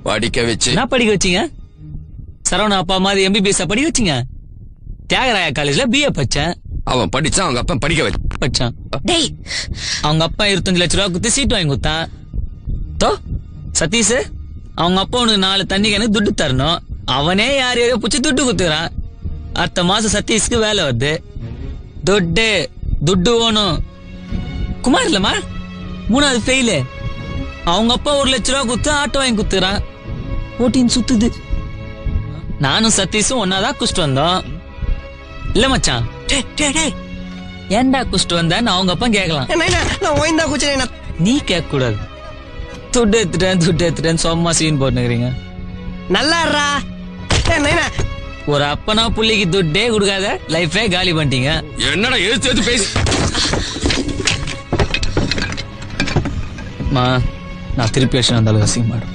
படிக்க வச்சு என்ன படிக்க வச்சீங்க? சரவணா அப்பா மாதிரி MBBS படிக்க வச்சீங்க? தியாகராயா காலேஜ்ல BA படிச்சேன். அவன் படிச்சான், அவங்க அப்பா படிக்க படிச்சான். டேய் அவங்க அப்பா 25 லட்ச ரூபா குத்து சீட் வாங்கி கொடுத்தான். தோ சதீஷ் அவங்க அப்பா உனக்கு 4 தண்ணி கேனுக்கு துட்டு தரணும். அவனே யாரையோ புடிச்சு துட்டு குத்துறான். அடுத்த மாசம் சதீஷ்க்கு வேலை வருது. துட்டு ஓணும். குமார் இல்லம்மா 3வது ஃபெயிலு. அவங்க அப்பா 1 லட்ச ரூபா குத்து ஆட்டோ வாங்கி குத்துறான். ஓட்டின்னு சுத்துது. நானும் சதீஷும் ஒன்னாதான் குஷ்டு வந்தோம். இல்ல மச்சான், ஏன்டா குஷ்டு வந்தான்னு அவங்க அப்பா கேட்கலாம். நான் ஓய்ந்தா குச்சேன். நீ கேட்க கூடாது. துட்டு எடுத்துட்டேன் சும்மா சீன் போட்டுக்கிறீங்க. நல்லாடுறா. ஒரு அப்பனா புள்ளிக்கு துட்டே கொடுக்காத லைஃபே காலி பண்ணிட்டீங்க. என்னடா எழுத்து பேசி நான் திருப்பி வந்தாலும் அசிங்க மாட்டேன்.